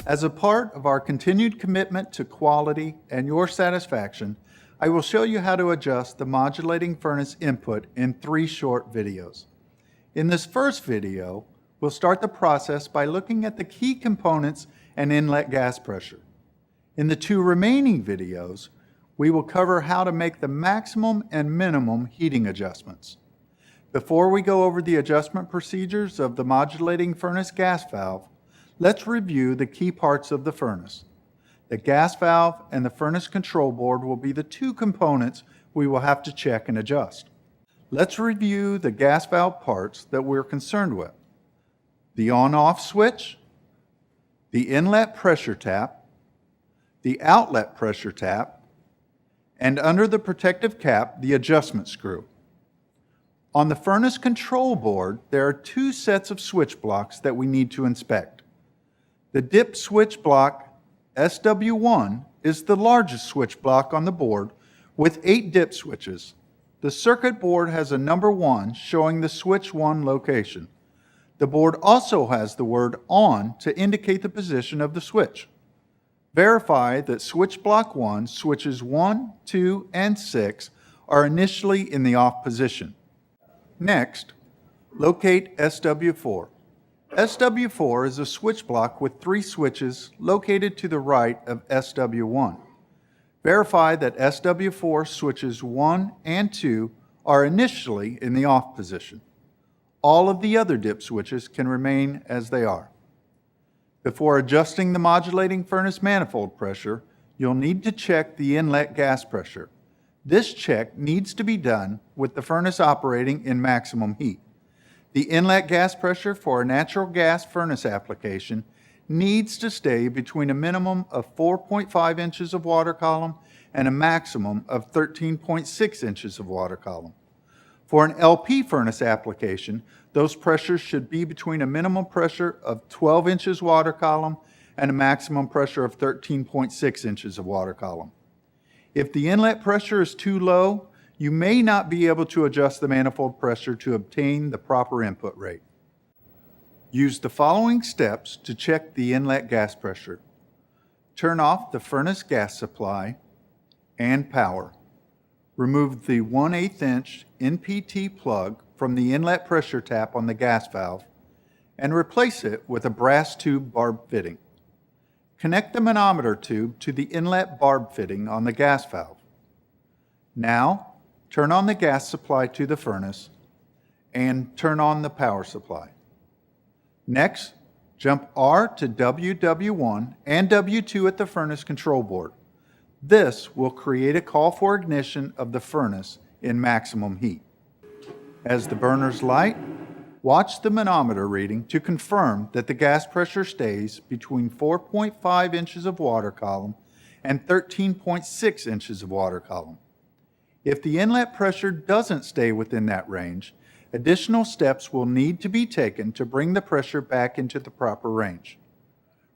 As a part of our continued commitment to quality and your satisfaction, I will show you how to adjust the modulating furnace input in 3 short videos. In this first video, we'll start the process by looking at the key components and inlet gas pressure. In the 2 remaining videos, we will cover how to make the maximum and minimum heating adjustments. Before we go over the adjustment procedures of the modulating furnace gas valve, let's review the key parts of the furnace. The gas valve and the furnace control board will be the 2 components we will have to check and adjust. Let's review the gas valve parts that we're concerned with. The on-off switch, the inlet pressure tap, the outlet pressure tap, and under the protective cap, the adjustment screw. On the furnace control board, there are 2 sets of switch blocks that we need to inspect. The dip switch block SW1 is the largest switch block on the board with 8 dip switches. The circuit board has a number 1 showing the switch 1 location. The board also has the word on to indicate the position of the switch. Verify that switch block 1, switches 1, 2, and 6 are initially in the off position. Next, locate SW4. SW4 is a switch block with 3 switches located to the right of SW1. Verify that SW4 switches 1 and 2 are initially in the off position. All of the other dip switches can remain as they are. Before adjusting the modulating furnace manifold pressure, you'll need to check the inlet gas pressure. This check needs to be done with the furnace operating in maximum heat. The inlet gas pressure for a natural gas furnace application needs to stay between a minimum of 4.5 inches of water column and a maximum of 13.6 inches of water column. For an LP furnace application, those pressures should be between a minimum pressure of 12 inches water column and a maximum pressure of 13.6 inches of water column. If the inlet pressure is too low, you may not be able to adjust the manifold pressure to obtain the proper input rate. Use the following steps to check the inlet gas pressure. Turn off the furnace gas supply and power. Remove the 1/8 inch NPT plug from the inlet pressure tap on the gas valve and replace it with a brass tube barb fitting. Connect the manometer tube to the inlet barb fitting on the gas valve. Now, turn on the gas supply to the furnace and turn on the power supply. Next, jump R to W1 and W2 at the furnace control board. This will create a call for ignition of the furnace in maximum heat. As the burners light, watch the manometer reading to confirm that the gas pressure stays between 4.5 inches of water column and 13.6 inches of water column. If the inlet pressure doesn't stay within that range, additional steps will need to be taken to bring the pressure back into the proper range.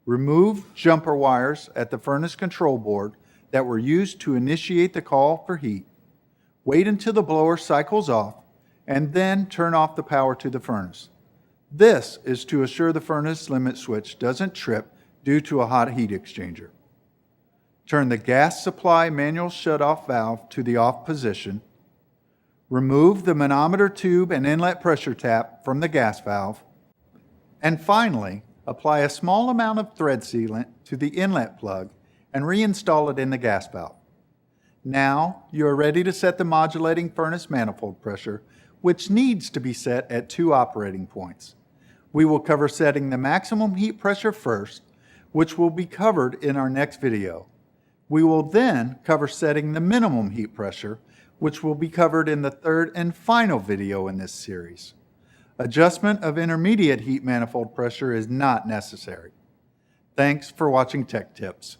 Remove jumper wires at the furnace control board that were used to initiate the call for heat. Wait until the blower cycles off and then turn off the power to the furnace. This is to assure the furnace limit switch doesn't trip due to a hot heat exchanger. Turn the gas supply manual shutoff valve to the off position. Remove the manometer tube and inlet pressure tap from the gas valve. And finally, apply a small amount of thread sealant to the inlet plug and reinstall it in the gas valve. Now, you are ready to set the modulating furnace manifold pressure, which needs to be set at 2 operating points. We will cover setting the maximum heat pressure first, which will be covered in our next video. We will then cover setting the minimum heat pressure, which will be covered in the 3rd and final video in this series. Adjustment of intermediate heat manifold pressure is not necessary. Thanks for watching Tech Tips.